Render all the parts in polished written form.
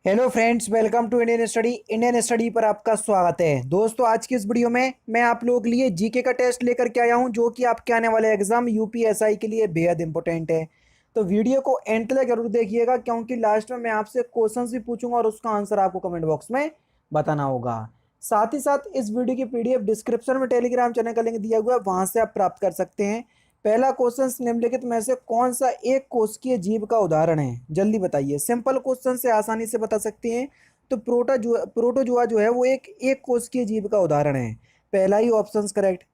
Hello friends, welcome to Indian study पर आपका स्वागत है। दोस्तों, आज की इस वीडियो में मैं आप लोगों के लिए जीके का टेस्ट लेकर के आया हूं, जो कि आपके आने वाले एग्जाम यूपीएसआई के लिए बेहद इंपॉर्टेंट है। तो वीडियो को एंड तक जरूर देखिएगा, क्योंकि लास्ट में मैं आपसे क्वेश्चंस भी पूछूंगा और उसका आंसर आपको कमेंट बॉक्स में बताना होगा। साथ ही साथ इस वीडियो की पीडीएफ डिस्क्रिप्शन में टेलीग्राम चैनल का लिंक दिया हुआ है, वहां से आप प्राप्त कर सकते हैं। पहला क्वेश्चन, निम्नलिखित में से कौन सा एक कोशिकीय जीव का उदाहरण है? जल्दी बताइए। सिंपल क्वेश्चन से आसानी से बता सकते हैं। तो प्रोटोजुआ जो है वो एक कोशिकीय जीव का उदाहरण है। पहला ही ऑप्शन करेक्ट।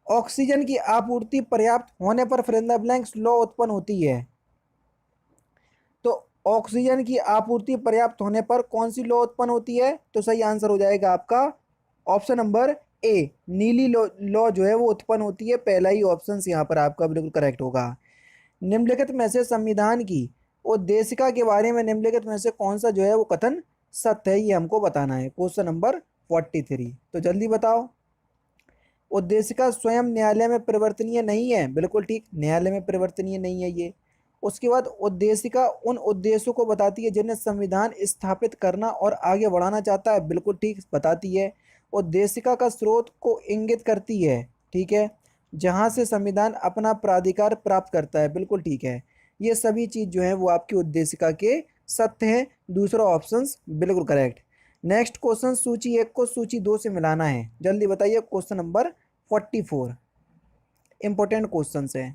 ऑक्सीजन की आपूर्ति पर्याप्त होने पर fill in the blanks law उत्पन्न होती है। तो ऑक्सीजन की आपूर्ति पर्याप्त होने पर कौन सी लॉ उत्पन्न होती है? तो सही आंसर हो जाएगा आपका ऑप्शन नंबर ए, नीली लॉ लॉ जो है वो उत्पन्न होती है। पहला ही ऑप्शन यहाँ पर आपका बिल्कुल करेक्ट होगा। निम्नलिखित में से संविधान की उद्देशिका के बारे में निम्नलिखित में से कौन सा जो है वो कथन सत्य है, ये हमको बताना है। क्वेश्चन नंबर 43, तो जल्दी बताओ। उद्देशिका स्वयं न्यायालय में परिवर्तनीय नहीं है, बिल्कुल ठीक, न्यायालय में परिवर्तनीय नहीं है ये। उसके बाद उद्देशिका उन उद्देश्यों को बताती है जिन्हें संविधान स्थापित करना और आगे बढ़ाना चाहता है, बिल्कुल ठीक बताती है। उद्देशिका का स्रोत को इंगित करती है, ठीक है, जहां से संविधान अपना प्राधिकार प्राप्त करता है, बिल्कुल ठीक है। ये सभी चीज जो है वो आपकी उद्देशिका के सत्य है। दूसरा ऑप्शन बिल्कुल करेक्ट। नेक्स्ट क्वेश्चन, सूची एक को सूची दो से मिलाना है। जल्दी बताइए। क्वेश्चन नंबर 44, इंपॉर्टेंट क्वेश्चन है।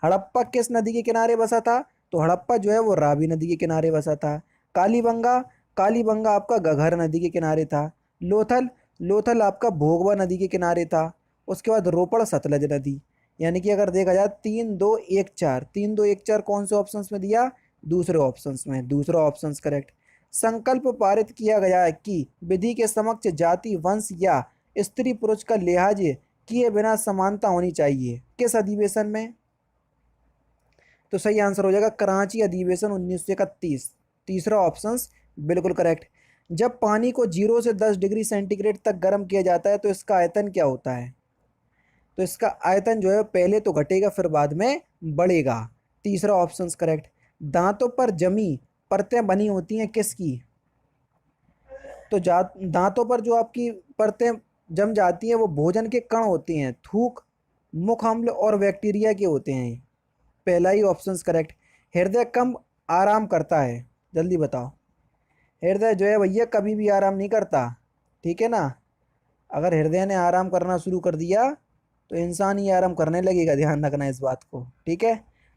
हड़प्पा किस नदी के किनारे बसा था? तो हड़प्पा जो है वो रावी नदी के किनारे बसा था। कालीबंगा, कालीबंगा आपका घग्गर नदी के किनारे था। लोथल, लोथल आपका भोगवा नदी के किनारे था। उसके बाद रोपड़ सतलज नदी। यानी कि अगर देखा जाए 3 2 1 4, 3 2 1 4 कौन से ऑप्शंस में दिया? दूसरे ऑप्शंस में। दूसरा ऑप्शन करेक्ट। संकल्प पारित किया गया है कि विधि के समक्ष जाति, वंश या स्त्री पुरुष का लिहाज किए बिना समानता होनी चाहिए, किस अधिवेशन में? तो सही आंसर हो जाएगा कराची अधिवेशन 1931। तीसरा ऑप्शन बिल्कुल करेक्ट। जब पानी को 0 से 10 डिग्री सेंटीग्रेड तक गर्म किया जाता है तो इसका आयतन क्या होता है? तो इसका आयतन जो है पहले तो घटेगा फिर बाद में बढ़ेगा। तीसरा ऑप्शन करेक्ट। दांतों पर जमी परतें बनी होती हैं किसकी? तो दांतों पर जो आपकी परतें जम जाती हैं वो भोजन के कण होती हैं, थूक, मुख अम्ल और बैक्टीरिया के होते हैं। पहला ही ऑप्शन करेक्ट। हृदय कब आराम करता है? जल्दी बताओ। हृदय जो है भैया कभी भी आराम नहीं करता, ठीक है ना। अगर हृदय ने आराम करना शुरू कर दिया तो इंसान ही आराम करने लगेगा, ध्यान रखना इस बात को, ठीक है।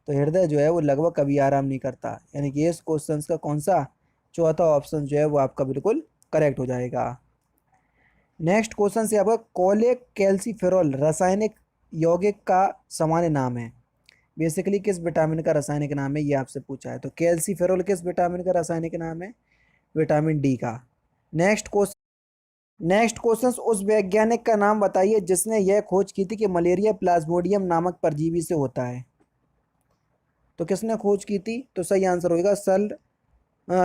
तो हृदय जो है वो लगभग कभी आराम नहीं करता, यानी कि इस क्वेश्चन का कौन सा चौथा ऑप्शन जो है वो आपका बिल्कुल करेक्ट हो जाएगा। नेक्स्ट क्वेश्चन से आपका कोलेकैल्सिफेरॉल रासायनिक यौगिक का सामान्य नाम है। बेसिकली किस विटामिन का रासायनिक नाम है ये आपसे पूछा है। तो कैल्सीफेरॉल किस विटामिन का रासायनिक नाम है? विटामिन डी का। नेक्स्ट क्वेश्चन, नेक्स्ट क्वेश्चन, उस वैज्ञानिक का नाम बताइए जिसने यह खोज की थी कि मलेरिया प्लाज्मोडियम नामक परजीवी से होता है। तो किसने खोज की थी? तो सही आंसर होगा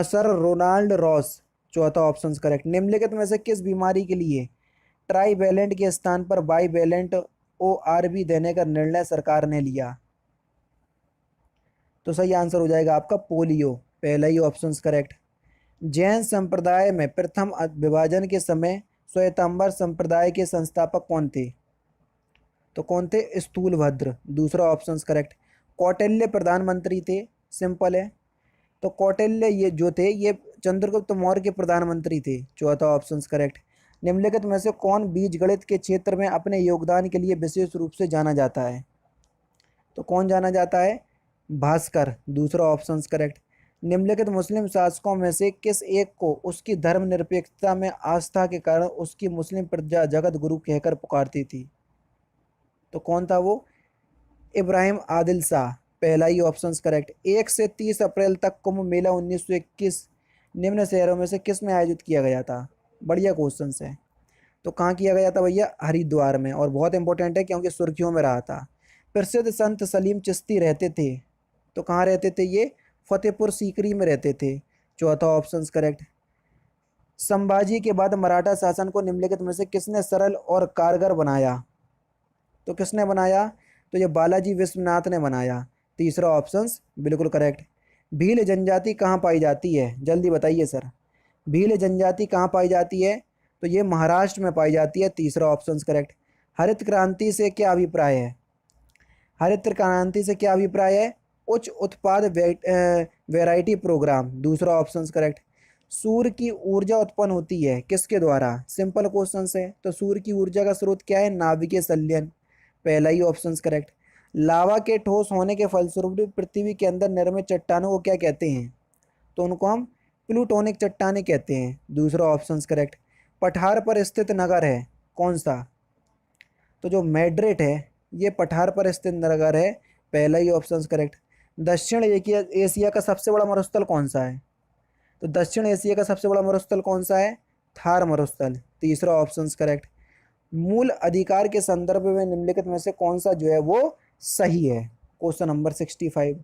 सर रोनाल्ड रॉस। चौथा ऑप्शन करेक्ट। निम्नलिखित में से किस बीमारी के लिए ट्राईवैलेंट के स्थान पर बाईवैलेंट ORV देने का निर्णय सरकार ने लिया? तो सही आंसर हो जाएगा आपका पोलियो। पहला ही ऑप्शन करेक्ट। जैन संप्रदाय में प्रथम विभाजन के समय श्वेतांबर संप्रदाय के संस्थापक कौन थे? तो कौन थे? स्थूलभद्र। दूसरा ऑप्शन करेक्ट। कौटिल्य प्रधानमंत्री थे, सिंपल है। तो कौटिल्य ये जो थे ये चंद्रगुप्त मौर्य के प्रधानमंत्री थे। चौथा ऑप्शन करेक्ट। निम्नलिखित में से कौन बीजगणित के क्षेत्र में अपने योगदान के लिए विशेष रूप से जाना जाता है? तो कौन जाना जाता है? भास्कर। दूसरा ऑप्शन करेक्ट। निम्नलिखित मुस्लिम शासकों में से किस एक को उसकी धर्मनिरपेक्षता में आस्था के कारण उसकी मुस्लिम प्रजा जगत गुरु कहकर पुकारती थी? तो कौन था वो? इब्राहिम आदिल शाह। पहला ही ऑप्शन करेक्ट। 1 से 30 अप्रैल तक कुंभ मेला 1921 निम्न शहरों में से किस में आयोजित किया गया था? बढ़िया क्वेश्चन है। तो कहाँ किया गया था भैया? हरिद्वार में। और बहुत इंपॉर्टेंट है क्योंकि सुर्खियों में रहा था। प्रसिद्ध संत सलीम चिश्ती रहते थे, तो कहाँ रहते थे ये? फतेहपुर सीकरी में रहते थे। चौथा ऑप्शन करेक्ट। संभाजी के बाद मराठा शासन को निम्नलिखित में से किसने सरल और कारगर बनाया? तो किसने बनाया? तो ये बालाजी विश्वनाथ ने बनाया। तीसरा ऑप्शन बिल्कुल करेक्ट। भील जनजाति कहाँ पाई जाती है, जल्दी बताइए सर। भील जनजाति कहाँ पाई जाती है, तो ये महाराष्ट्र में पाई जाती है, तीसरा ऑप्शन करेक्ट। हरित क्रांति से क्या अभिप्राय है, हरित क्रांति से क्या अभिप्राय है, उच्च उत्पाद वैरायटी प्रोग्राम, दूसरा ऑप्शन करेक्ट। सूर्य की ऊर्जा उत्पन्न होती है किसके द्वारा, सिंपल क्वेश्चन है, तो सूर्य की ऊर्जा का स्रोत क्या है, नाभिकीय संलयन, पहला ही ऑप्शन करेक्ट। लावा के ठोस होने के फलस्वरूप पृथ्वी के अंदर निर्मित चट्टानों को क्या कहते हैं, तो उनको हम प्लूटोनिक चट्टानें कहते हैं, दूसरा ऑप्शन करेक्ट। पठार पर स्थित नगर है कौन सा, तो जो मैड्रिड है ये पठार पर स्थित नगर है, पहला ही ऑप्शन करेक्ट। दक्षिण एशिया का सबसे बड़ा मरुस्थल कौन सा है, तो दक्षिण एशिया का सबसे बड़ा मरुस्थल कौन सा है, थार मरुस्थल, तीसरा ऑप्शन करेक्ट। मूल अधिकार के संदर्भ में निम्नलिखित में से कौन सा जो है वो सही है, क्वेश्चन नंबर 65।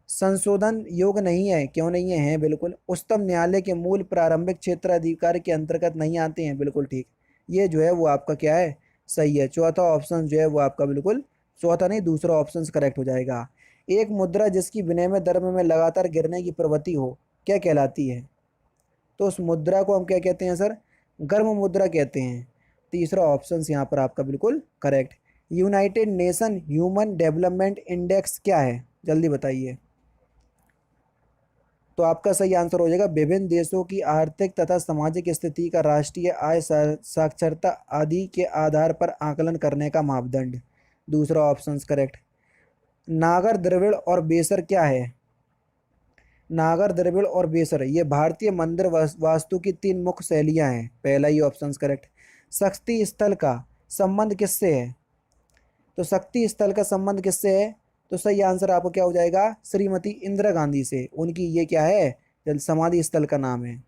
संशोधन योग्य नहीं है, क्यों नहीं है बिल्कुल। उच्चतम न्यायालय के मूल प्रारंभिक क्षेत्र अधिकार के अंतर्गत नहीं आते हैं, बिल्कुल ठीक, ये जो है वो आपका क्या है, सही है। चौथा ऑप्शन जो है वो आपका बिल्कुल, चौथा नहीं दूसरा ऑप्शन करेक्ट हो जाएगा। एक मुद्रा जिसकी विनिमय दर में लगातार गिरने की प्रवृत्ति हो क्या कहलाती है, तो उस मुद्रा को हम क्या कहते हैं सर, गर्म मुद्रा कहते हैं, तीसरा ऑप्शन यहाँ पर आपका बिल्कुल correct. United nation human development index क्या है, जल्दी बताइए, तो आपका सही आंसर हो जाएगा विभिन्न देशों की आर्थिक तथा सामाजिक स्थिति का राष्ट्रीय आय साक्षरता आदि के आधार पर आकलन करने का मापदंड, दूसरा ऑप्शन करेक्ट। नागर द्रविड़ और बेसर क्या है, नागर द्रविड़ और बेसर ये भारतीय मंदिर वास्तु की तीन मुख्य शैलियाँ हैं, पहला ही ऑप्शन करेक्ट। शक्ति स्थल का संबंध किससे है, तो शक्ति स्थल का संबंध किससे है, तो सही आंसर आपको क्या हो जाएगा, श्रीमती इंदिरा गांधी से, उनकी ये क्या है, जल समाधि स्थल का नाम है।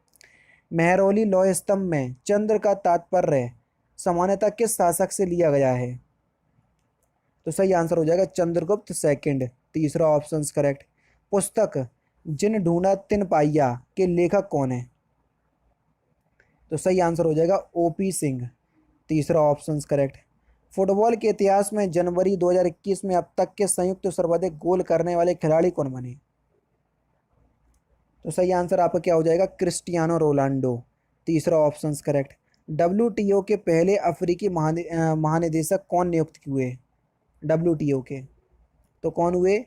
मेहरौली लौह स्तंभ में चंद्र का तात्पर्य सामान्यतः किस शासक से लिया गया है, तो सही आंसर हो जाएगा चंद्रगुप्त सेकंड, तीसरा ऑप्शन करेक्ट। पुस्तक जिन ढूंढा तिन पाइया के लेखक कौन है, तो सही आंसर हो जाएगा ओपी सिंह, तीसरा ऑप्शन करेक्ट। फुटबॉल के इतिहास में जनवरी 2021 में अब तक के संयुक्त सर्वाधिक गोल करने वाले खिलाड़ी कौन बने, तो सही आंसर आपका क्या हो जाएगा, क्रिस्टियानो रोनाल्डो, तीसरा ऑप्शन करेक्ट। WTO के पहले अफ्रीकी महानिदेशक कौन नियुक्त हुए, WTO के, तो कौन हुए,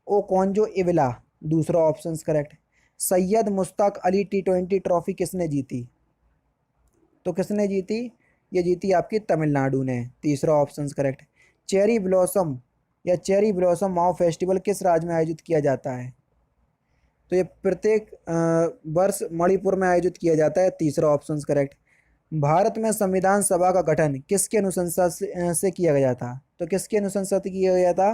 ओ कॉन्जो इविला, दूसरा option correct. Syed Mushtaq Ali T20 trophy किसने जीती, तो किसने जीती, ये जीती आपकी तमिलनाडु ने, तीसरा ऑप्शन करेक्ट। चेरी ब्लॉसम या चेरी ब्लॉसम माओ फेस्टिवल किस राज्य में आयोजित किया जाता है, तो ये प्रत्येक वर्ष मणिपुर में आयोजित किया जाता है, तीसरा ऑप्शन करेक्ट। भारत में संविधान सभा का गठन किसके अनुशंसा से किया गया था, तो किसके अनुशंसा से किया गया था,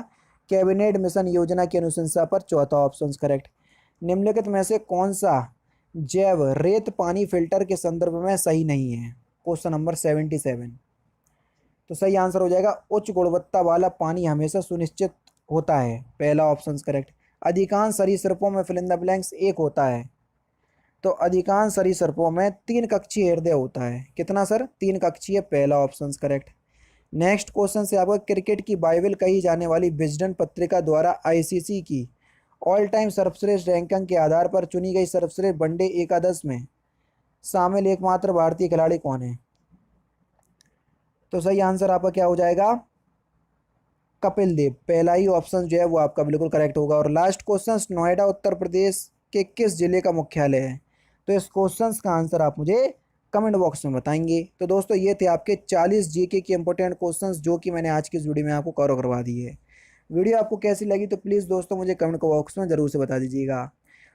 कैबिनेट मिशन योजना की अनुशंसा पर, चौथा ऑप्शन करेक्ट। निम्नलिखित में से कौन सा जैव रेत पानी फिल्टर के संदर्भ में सही नहीं है, क्वेश्चन नंबर 77, तो सही आंसर हो जाएगा उच्च गुणवत्ता वाला पानी हमेशा सुनिश्चित होता है, पहला ऑप्शन करेक्ट। अधिकांश सरीसृपों में फिल इन द ब्लैंक्स एक होता है, तो अधिकांश सरीसृपों में 3 कक्षीय हृदय होता है, कितना सर, 3 कक्षीय, पहला ऑप्शन करेक्ट। नेक्स्ट क्वेश्चन से आपको क्रिकेट की बाइबल कही जाने वाली विजडन पत्रिका द्वारा ICC की ऑल टाइम सर्वश्रेष्ठ रैंकिंग के आधार पर चुनी गई सर्वश्रेष्ठ वनडे एकादश में शामिल एकमात्र भारतीय खिलाड़ी कौन है, तो सही आंसर आपका क्या हो जाएगा, कपिल देव, पहला ही ऑप्शन जो है वो आपका बिल्कुल करेक्ट होगा। और लास्ट क्वेश्चन, नोएडा उत्तर प्रदेश के किस जिले का मुख्यालय है, तो इस क्वेश्चन का आंसर आप मुझे कमेंट बॉक्स में बताएंगे। तो दोस्तों ये थे आपके 40 GK के इंपॉर्टेंट क्वेश्चंस जो कि मैंने आज की इस वीडियो में आपको कवर करवा दी है। वीडियो आपको कैसी लगी तो प्लीज़ दोस्तों मुझे कमेंट बॉक्स में ज़रूर से बता दीजिएगा।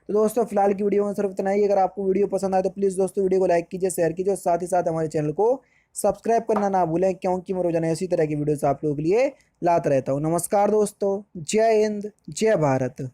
तो दोस्तों फिलहाल की वीडियो में सिर्फ इतना ही। अगर आपको वीडियो पसंद आए तो प्लीज़ दोस्तों वीडियो को लाइक कीजिए, शेयर कीजिए और साथ ही साथ हमारे चैनल को सब्सक्राइब करना ना भूलें, क्योंकि मैं रोजाना इसी तरह की वीडियोस आप लोगों के लिए लाता रहता हूँ। नमस्कार दोस्तों, जय हिंद, जय भारत।